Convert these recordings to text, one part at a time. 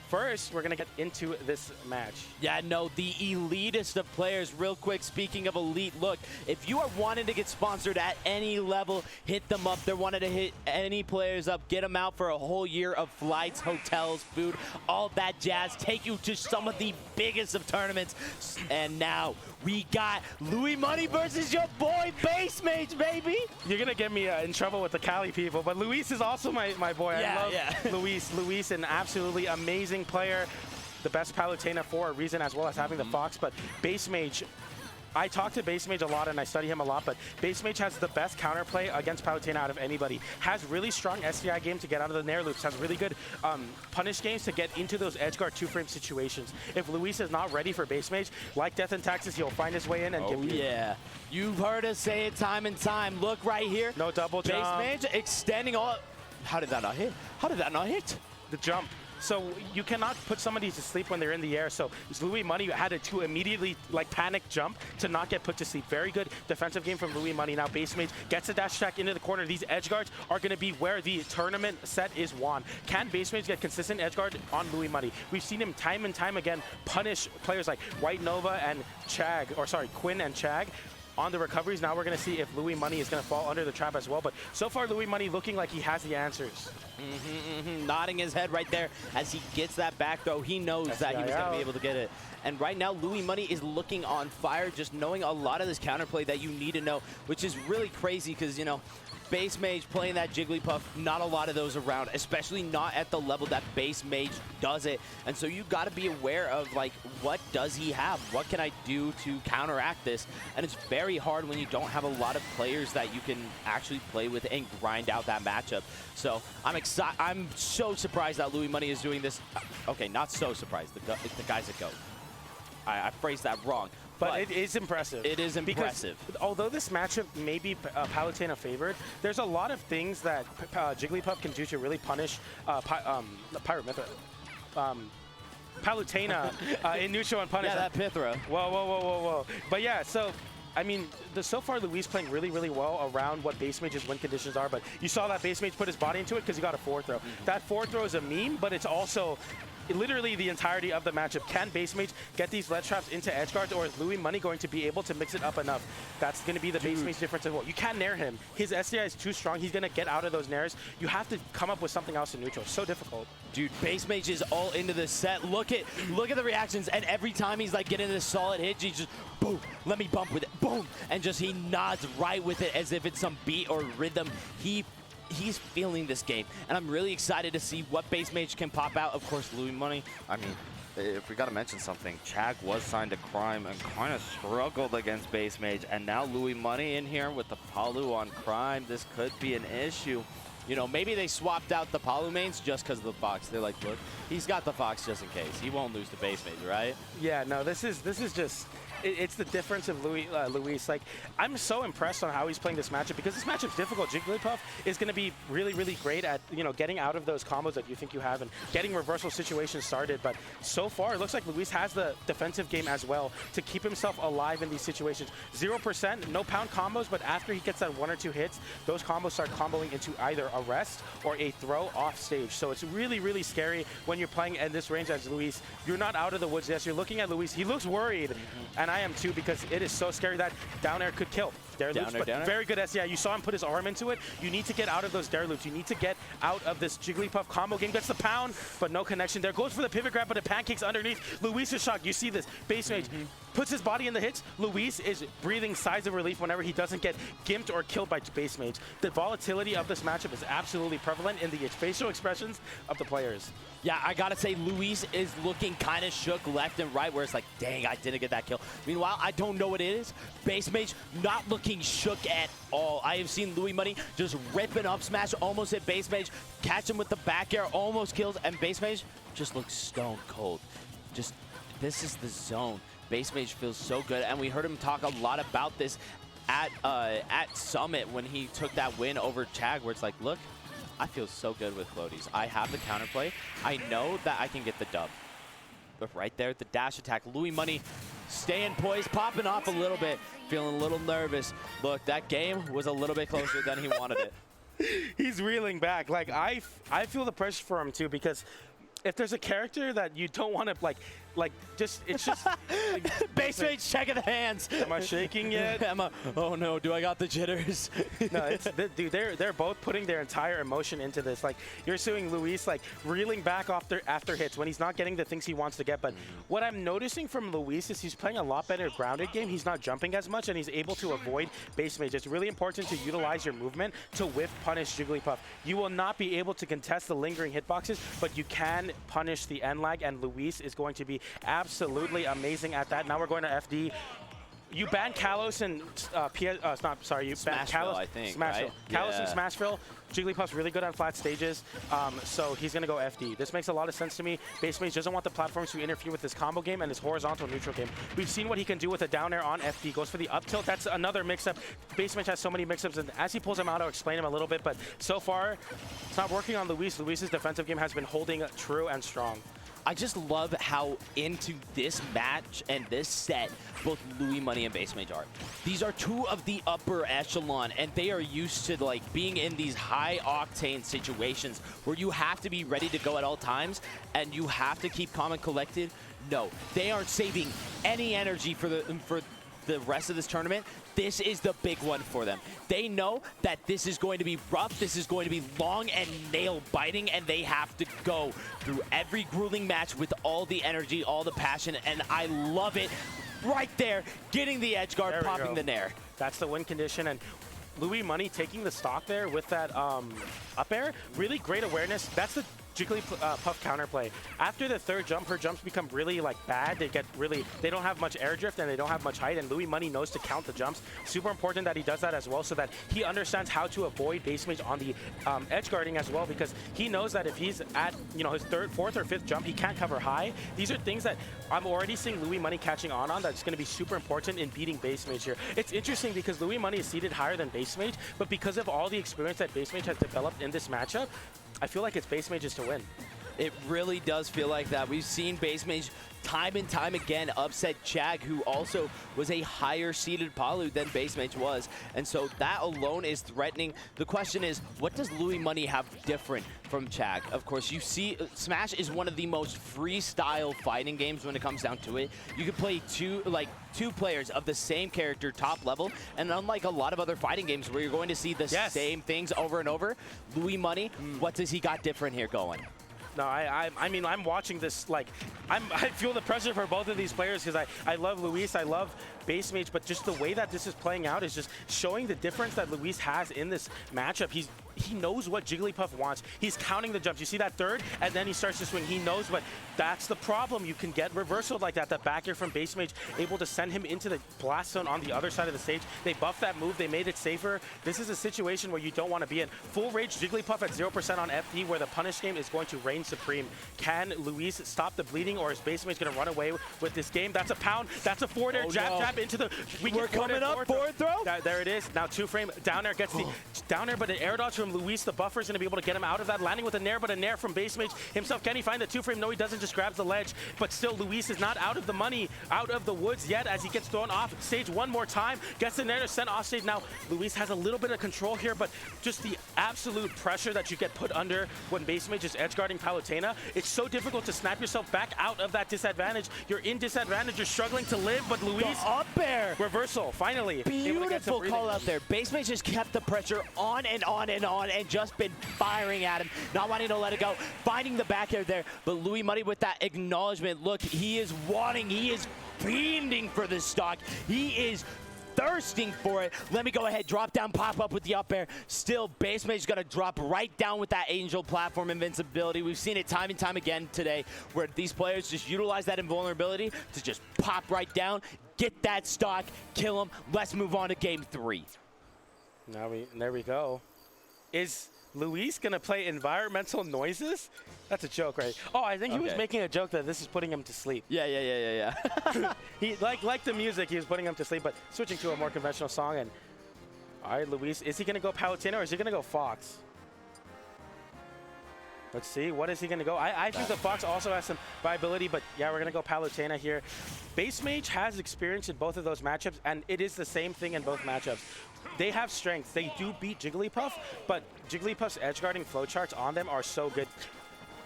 first, we're going to get into this match. Yeah, no, the elitist of players. Real quick, speaking of elite, look, if you are wanting to get sponsored at any level, hit them up. They're wanting to hit any players up, get them out for a whole year of flights, hotels, food, all that jazz, take you to some of the biggest of tournaments. And now we got Louis Money versus your boy BassMage, baby. You're going to get me in trouble with the Cali people, but Luis is also my boy. Yeah, I love Luis. Luis, an absolutely amazing player. The best Palutena for a reason, as well as having the Fox. But BassMage, I talk to BassMage a lot and I study him a lot, but BassMage has the best counterplay against Palutena out of anybody. Has really strong SDI game to get out of the Nair loops. Has really good punish games to get into those edge guard 2-frame situations. If Luis is not ready for BassMage, like Death and Taxes, he'll find his way in and give you. Yeah. You've heard us say it time and time. Look right here. No double jump. BassMage extending all. How did that not hit? How did that not hit? The jump. So you cannot put somebody to sleep when they're in the air. So Louis Money had to immediately panic jump to not get put to sleep. Very good defensive game from Louis Money. Now BassMage gets a dash attack into the corner. These edge guards are going to be where the tournament set is won. Can BassMage get consistent edge guard on Louis Money? We've seen him time and time again punish players like White Nova and Quinn and Chag on the recoveries. Now we're going to see if Louis Money is going to fall under the trap as well. But so far, Louis Money looking like he has the answers. Nodding his head right there as he gets that back throw. He knows that he was going to be able to get it. And right now, Louis Money is looking on fire, just knowing a lot of this counterplay that you need to know, which is really crazy because, you know, BassMage playing that Jigglypuff, not a lot of those around, especially not at the level that BassMage does it. And so you got to be aware of, like, what does he have? What can I do to counteract this? And it's very hard when you don't have a lot of players that you can actually play with and grind out that matchup. So I'm so surprised that Louis Money is doing this. Okay, not so surprised. The guy's a GOAT. I phrased that wrong. But it is impressive. It is impressive. Because although this matchup may be Palutena favored, there's a lot of things that Jigglypuff can do to really punish Palutena in neutral and punish. Yeah, that Pithra. Whoa. But yeah, so I mean, so far Luis playing really, really well around what BassMage's win conditions are, but you saw that BassMage put his body into it because he got a 4-throw. That 4-throw is a meme, but it's also literally the entirety of the matchup. Can BassMage get these ledge traps into edge guards, or is Louis Money going to be able to mix it up enough? That's going to be the BassMage difference as well. You can't nair him. His SDI is too strong. He's going to get out of those nairs. You have to come up with something else in neutral. It's so difficult. Dude, BassMage is all into this set. Look at the reactions, and every time he's like getting this solid hit, he's just boom, let me bump with it, boom, and just he nods right with it as if it's some beat or rhythm. He's feeling this game, and I'm really excited to see what BassMage can pop out. Of course, Louis Money. I mean, if we got to mention something, Chag was signed to CRYME and kind of struggled against BassMage, and now Louis Money in here with the Palu on CRYME. This could be an issue. You know, maybe they swapped out the Palu mains just because of the Fox. They're like, look, he's got the Fox just in case. He won't lose to BassMage, right? Yeah, no, this is just... It's the difference of Luis. Like, I'm so impressed on how he's playing this matchup because this matchup's difficult. Jigglypuff is going to be really, really great at, you know, getting out of those combos that you think you have and getting reversal situations started. But so far, it looks like Luis has the defensive game as well to keep himself alive in these situations. 0%, no pound combos, but after he gets that 1 or 2 hits, those combos start comboing into either a rest or a throw off stage. So it's really, really scary when you're playing at this range as Luis. You're not out of the woods. Yes, you're looking at Luis. He looks worried. And I am too, because it is so scary that down air could kill. Dare loops, but very good SDI. You saw him put his arm into it. You need to get out of those dare loops. You need to get out of this Jigglypuff combo game. Gets the pound, but no connection there. Goes for the pivot grab, but it pancakes underneath. Luis is shocked. You see this. BassMage puts his body in the hits. Luis is breathing sighs of relief whenever he doesn't get gimped or killed by BassMage. The volatility of this matchup is absolutely prevalent in the facial expressions of the players. Yeah, I gotta say, Luis is looking kind of shook left and right, where it's like, dang, I didn't get that kill. Meanwhile, I don't know what it is. BassMage not looking shook at all. I have seen Louis Money just ripping up smash, almost hit BassMage, catch him with the back air, almost kills, and BassMage just looks stone cold. Just, this is the zone. BassMage feels so good, and we heard him talk a lot about this at Summit when he took that win over Chag, where it's like, look, I feel so good with floaties. I have the counterplay. I know that I can get the dub. But right there, the dash attack. Louis Money staying poised, popping off a little bit, feeling a little nervous. Look, that game was a little bit closer than he wanted it. He's reeling back. Like, I feel the pressure for him too, because if there's a character that you don't want to it's just BassMage checking the hands. Am I shaking yet? Oh no, do I got the jitters? No, dude, they're both putting their entire emotion into this. Like, you're seeing Luis like reeling back after hits when he's not getting the things he wants to get. But what I'm noticing from Luis is he's playing a lot better grounded game. He's not jumping as much, and he's able to avoid BassMage. It's really important to utilize your movement to whiff punish Jigglypuff. You will not be able to contest the lingering hitboxes, but you can punish the end lag, and Luis is going to be absolutely amazing at that. Now we're going to FD. You ban Kalos and you ban Kalos, I think, Smashville. right? Kalos and Smashville. Jigglypuff's really good on flat stages, so he's going to go FD. This makes a lot of sense to me. BassMage doesn't want the platforms to interfere with his combo game and his horizontal neutral game. We've seen what he can do with a down air on FD. Goes for the up tilt. That's another mix-up. BassMage has so many mix-ups, and as he pulls him out, I'll explain him a little bit, but so far, it's not working on Luis. Luis's defensive game has been holding true and strong. I just love how into this match and this set both Louis Money and BassMage are. These are two of the upper echelon, and they are used to like being in these high octane situations where you have to be ready to go at all times and you have to keep calm and collected. No, they aren't saving any energy for the rest of this tournament. This is the big one for them. They know that this is going to be rough, this is going to be long and nail-biting, and they have to go through every grueling match with all the energy, all the passion, and I love it. Right there, getting the edge guard, popping the nair. That's the win condition, and Louis Money taking the stock there with that up air. Really great awareness. That's the Jigglypuff counterplay. After the third jump, her jumps become really like bad. They don't have much air drift and they don't have much height, and Louis Money knows to count the jumps. Super important that he does that as well, so that he understands how to avoid BassMage on the edge guarding as well, because he knows that if he's at his fourth or fifth jump, he can't cover high. These are things that I'm already seeing Louis Money catching on that's going to be super important in beating BassMage here. It's interesting because Louis Money is seated higher than BassMage, but because of all the experience that BassMage has developed in this matchup, I feel like it's BassMage's to win. It really does feel like that. We've seen BassMage time and time again upset Chag, who also was a higher seeded Palu than BassMage was. And so that alone is threatening. The question is, what does Louis Money have different from Chag? Of course, you see Smash is one of the most freestyle fighting games when it comes down to it. You could play two players of the same character top level, and unlike a lot of other fighting games where you're going to see the same things over and over, Louis Money, what does he got different here going? No, I mean, I'm watching this, like, I feel the pressure for both of these players because I love Luis, I love BassMage, but just the way that this is playing out is just showing the difference that Luis has in this matchup. He knows what Jigglypuff wants. He's counting the jumps. You see that third, and then he starts to swing. He knows, but that's the problem. You can get reversal like that. The back air from BassMage able to send him into the blast zone on the other side of the stage. They buffed that move. They made it safer. This is a situation where you don't want to be in. Full rage Jigglypuff at 0% on FD, where the punish game is going to reign supreme. Can Luis stop the bleeding, or is BassMage going to run away with this game? That's a pound. That's a forward air. Jab into the... We're coming up. Forward throw. There it is. Now two frame. Down air gets the down air, but an air dodge from Luis. The buffer is going to be able to get him out of that. Landing with a nair, but a nair from BassMage himself. Can he find the two frame? No, he doesn't. Just grabs the ledge. But still, Luis is not out of the money, out of the woods yet, as he gets thrown off stage one more time. Gets the nair to send off stage. Now, Luis has a little bit of control here, but just the absolute pressure that you get put under when BassMage is edge guarding Palutena, it's so difficult to snap yourself back out of that disadvantage. You're in disadvantage. You're struggling to live, but Luis... The up air. Reversal, finally. Beautiful call out there. BassMage just kept the pressure on and on and on and just been firing at him, not wanting to let it go, finding the back air there. But Louis Money with that acknowledgement, look, he is fiending for this stock. He is thirsting for it. Let me go ahead, drop down, pop up with the up air. Still, BassMage is going to drop right down with that Angel platform invincibility. We've seen it time and time again today, where these players just utilize that invulnerability to just pop right down, get that stock, kill him. Let's move on to game 3. There we go. Is Luis going to play environmental noises? That's a joke, right? Oh, I think he was making a joke that this is putting him to sleep. Yeah. He like the music, he was putting him to sleep, but switching to a more conventional song. And all right, Luis, is he going to go Palutena or is he going to go Fox? Let's see, what is he going to go? I think the Fox also has some viability, but yeah, we're going to go Palutena here. BassMage has experience in both of those matchups, and it is the same thing in both matchups. They have strength. They do beat Jigglypuff, but Jigglypuff's edge guarding flowcharts on them are so good.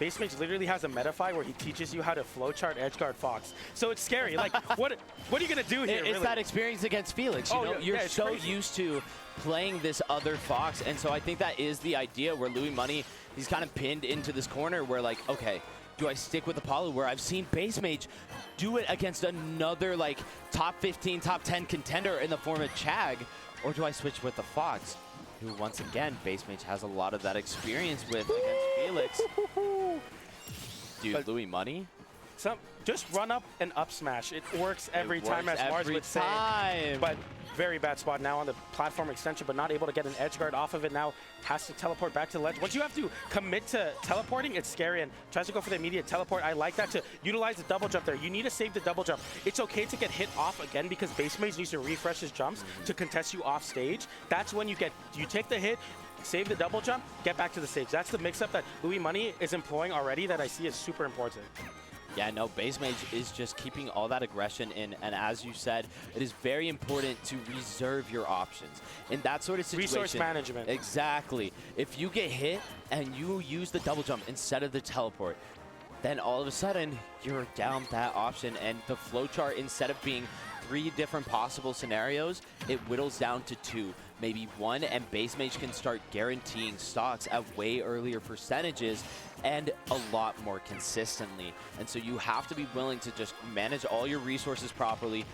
BassMage literally has a metafy where he teaches you how to flowchart edgeguard Fox. So it's scary. Like, what are you gonna do here? It's really? that experience against Felix. You know, you're so crazy. used to playing this other Fox, and so I think that is the idea where Louis Money, he's kind of pinned into this corner where, like, okay, do I stick with Apollo, where I've seen BassMage do it against another, like, top 15, top 10 contender in the form of Chag, or do I switch with the Fox, who, once again, BassMage has a lot of that experience with against Felix. Dude, but Louis Money? Just run up and up smash. It works every time, as Mars would say. But very bad spot now on the platform extension, but not able to get an edge guard off of it now. Has to teleport back to the ledge. Once you have to commit to teleporting, it's scary, and tries to go for the immediate teleport. I like that to utilize the double jump there. You need to save the double jump. It's okay to get hit off again because BassMage needs to refresh his jumps to contest you off stage. That's when you take the hit, save the double jump, get back to the stage. That's the mix-up that Louis Money is employing already that I see is super important. Yeah, no, BassMage is just keeping all that aggression in, and as you said, it is very important to reserve your options. In that sort of situation... Resource management. Exactly. If you get hit and you use the double jump instead of the teleport, then all of a sudden, you're down that option, and the flowchart, instead of being 3 different possible scenarios, it whittles down to 2, maybe 1, and BassMage can start guaranteeing stocks at way earlier percentages and a lot more consistently. And so you have to be willing to just manage all your resources properly,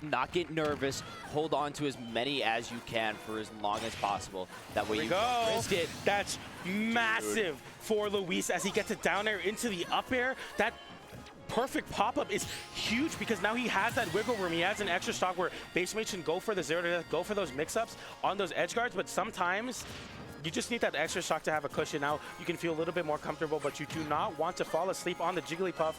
not get nervous, hold on to as many as you can for as long as possible. That way you can risk it. That's massive for Luis as he gets it down there into the up air. That perfect pop-up is huge because now he has that wiggle room. He has an extra stock where BassMage can go for the 0-to-death, go for those mix-ups on those edge guards, but sometimes you just need that extra stock to have a cushion. Now you can feel a little bit more comfortable, but you do not want to fall asleep on the Jigglypuff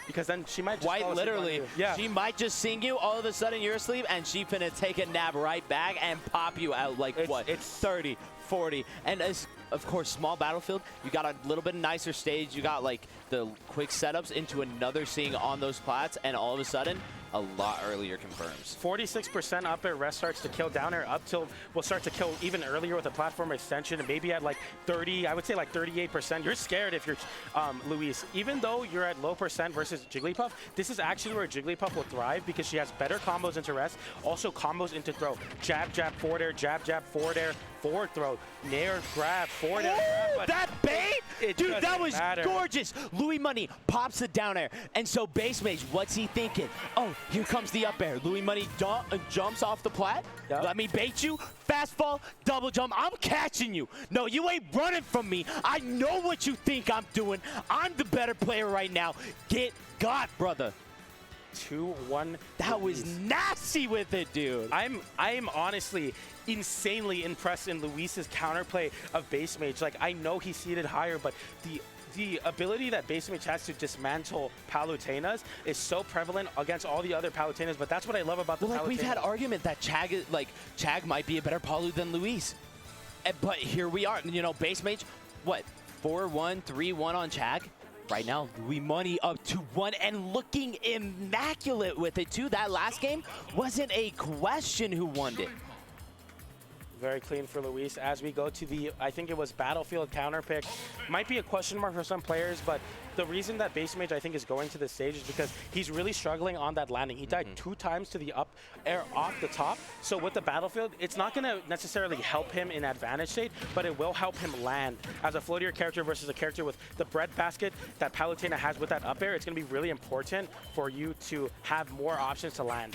because then she might just fall asleep literally, on you. Yeah. She might just sing you, all of a sudden you're asleep, and she finna take a nap right back and pop you out like, it's 30, 40. And as, of course, small battlefield, you got a little bit nicer stage. You got like the quick setups into another sing on those plats, and all of a sudden, a lot earlier confirms. 46% up air rest starts to kill down air up till we'll start to kill even earlier with a platform extension and maybe at like 30, I would say like 38%. You're scared if you're Luis. Even though you're at low percent versus Jigglypuff, this is actually where Jigglypuff will thrive because she has better combos into rest, also combos into throw. Jab, jab, forward air, jab, jab, forward air, forward throw, nair, grab, forward air, grab. That bait? Dude, that was gorgeous. Louis Money pops the down air. And so BassMage, what's he thinking? Oh, here comes the up air. Louis Money jumps off the plat. Yep. Let me bait you. Fast fall, double jump. I'm catching you. No, you ain't running from me. I know what you think I'm doing. I'm the better player right now. Get got, brother. 2-1. That was nasty with it, dude. I am honestly insanely impressed in Luis's counterplay of BassMage. Like, I know he's seated higher, but the ability that BassMage has to dismantle Palutenas is so prevalent against all the other Palutenas, but that's what I love about the Palutenas. We've had argument that Chag might be a better Palu than Luis. But here we are. You know, BassMage, what, 4-1, 3-1 on Chag? Right now, Louis Money up 2-1 and looking immaculate with it, too. That last game wasn't a question who won it. Very clean for Luis as we go to the, I think it was Battlefield counter pick. Might be a question mark for some players, but the reason that BassMage, I think, is going to this stage is because he's really struggling on that landing. He died 2 times to the up air off the top. So with the Battlefield, it's not going to necessarily help him in advantage state, but it will help him land. As a floatier character versus a character with the bread basket that Palutena has with that up air, it's going to be really important for you to have more options to land.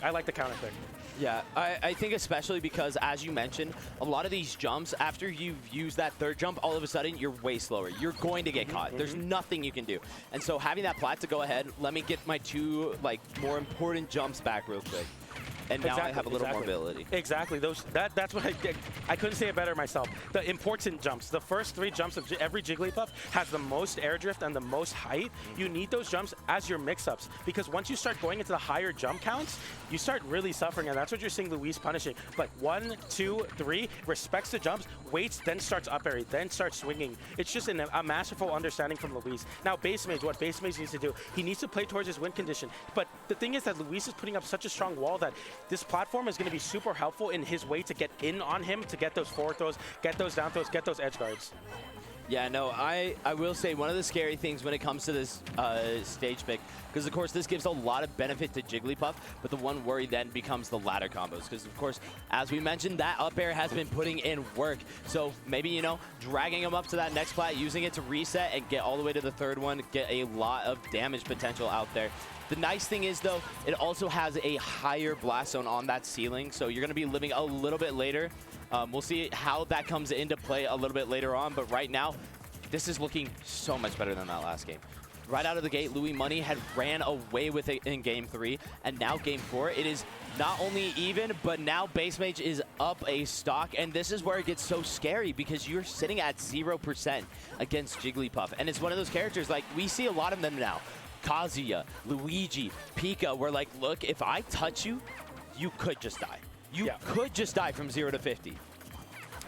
I like the counter pick. Yeah, I think especially because, as you mentioned, a lot of these jumps, after you've used that third jump, all of a sudden, you're way slower. You're going to get caught. There's nothing you can do. And so having that plat to go ahead, let me get my 2, like, more important jumps back real quick. And now I have a little more ability. Exactly. That's what I couldn't say it better myself. The important jumps. The first 3 jumps of every Jigglypuff has the most air drift and the most height. You need those jumps as your mix-ups because once you start going into the higher jump counts, you start really suffering, and that's what you're seeing Luis punishing. Like 1, 2, 3, respects the jumps, waits, then starts up air, then starts swinging. It's just a masterful understanding from Luis. Now BassMage, what BassMage needs to do, he needs to play towards his win condition. But the thing is that Luis is putting up such a strong wall that this platform is going to be super helpful in his way to get in on him, to get those forward throws, get those down throws, get those edge guards. Yeah, no, I will say one of the scary things when it comes to this stage pick, because of course this gives a lot of benefit to Jigglypuff, but the one worry then becomes the ladder combos, because of course, as we mentioned, that up air has been putting in work. So maybe, you know, dragging him up to that next plat, using it to reset and get all the way to the third one, get a lot of damage potential out there. The nice thing is, though, it also has a higher blast zone on that ceiling, so you're going to be living a little bit later. We'll see how that comes into play a little bit later on, but right now, this is looking so much better than that last game. Right out of the gate, Louis Money had ran away with it in Game 3, and now Game 4, it is not only even, but now BassMage is up a stock, and this is where it gets so scary because you're sitting at 0% against Jigglypuff, and it's one of those characters, like, we see a lot of them now. Kazuya, Luigi, Pika, where like, look, if I touch you, you could just die. You could just die from 0 to 50.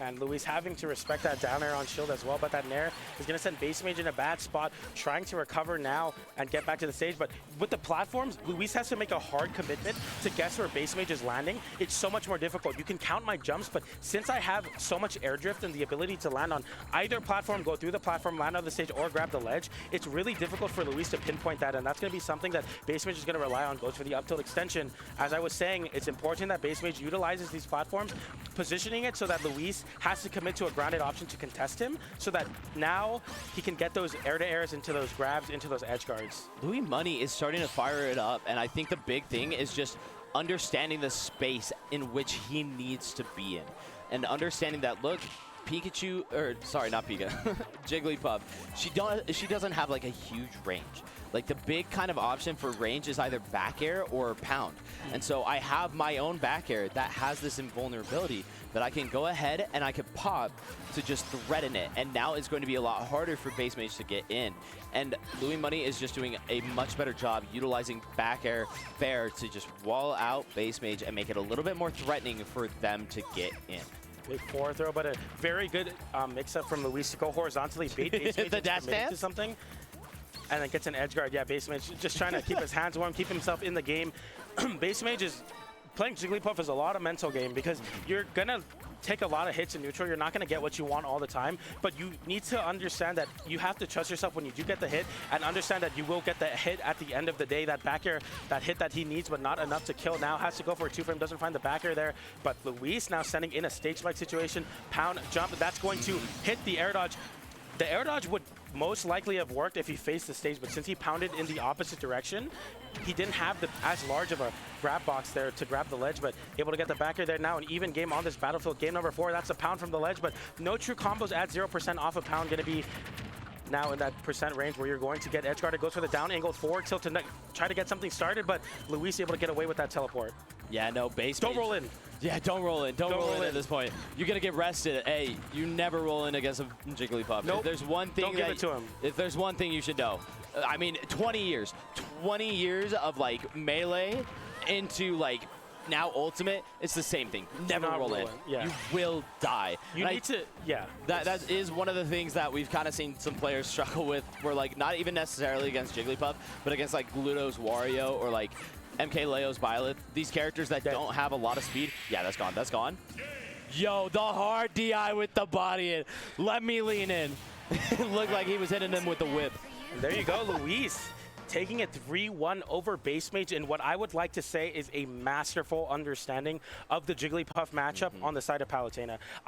And Luis having to respect that down air on shield as well, but that nair is going to send BassMage in a bad spot, trying to recover now and get back to the stage. But with the platforms, Luis has to make a hard commitment to guess where BassMage is landing. It's so much more difficult. You can count my jumps, but since I have so much air drift and the ability to land on either platform, go through the platform, land on the stage, or grab the ledge, it's really difficult for Luis to pinpoint that, and that's going to be something that BassMage is going to rely on. Goes for the up tilt extension. As I was saying, it's important that BassMage utilizes these platforms, positioning it so that Luis has to commit to a grounded option to contest him, so that now he can get those air-to-airs into those grabs, into those edge guards. Louis Money is starting to fire it up, and I think the big thing is just understanding the space in which he needs to be in. And understanding that, look, Pikachu, or sorry, not Pika, Jigglypuff, she doesn't have like a huge range. Like the big kind of option for range is either back air or pound. And so I have my own back air that has this invulnerability that I can go ahead and I can pop to just threaten it. And now it's going to be a lot harder for BassMage to get in. And Louis Money is just doing a much better job utilizing back air fair to just wall out BassMage and make it a little bit more threatening for them to get in. Big forward throw, but a very good mix-up from Luis to go horizontally, bait BassMage the dash dance to something, and then gets an edge guard. Yeah, BassMage just trying to keep his hands warm, keep himself in the game. BassMage is playing Jigglypuff is a lot of mental game because you're gonna take a lot of hits in neutral. You're not gonna get what you want all the time, but you need to understand that you have to trust yourself when you do get the hit, and understand that you will get the hit at the end of the day. That back air, that hit that he needs, but not enough to kill. Now has to go for a 2-frame, doesn't find the back air there, but Luis now sending in a stage spike situation, pound, jump, that's going to hit the air dodge. The air dodge would most likely have worked if he faced the stage, but since he pounded in the opposite direction, he didn't have as large of a grab box there to grab the ledge, but able to get the back air there now. An even game on this battlefield. Game number 4, that's a pound from the ledge, but no true combos at 0% off a pound. Going to be now in that percent range where you're going to get edge guarded. Goes for the down angle forward tilt to try to get something started, but Luis able to get away with that teleport. Yeah, no, BassMage. Don't roll in. Yeah, don't roll in. Don't roll in at this point. You're going to get rested. Hey, you never roll in against a Jigglypuff. Nope. If there's one thing don't give it to him. If there's one thing you should know, I mean, 20 years of like melee into like now ultimate, it's the same thing. Never roll in. Yeah. You will die. You need to, yeah. That is one of the things that we've kind of seen some players struggle with, where like not even necessarily against Jigglypuff, but against like Gluto's Wario or like MK Leo's Byleth, these characters that don't have a lot of speed. Yeah, that's gone. That's gone. Yo, the hard DI with the body in. Let me lean in. It looked like he was hitting him with the whip. And there you go, Luis taking it 3-1 over BassMage in what I would like to say is a masterful understanding of the Jigglypuff matchup on the side of Palutena.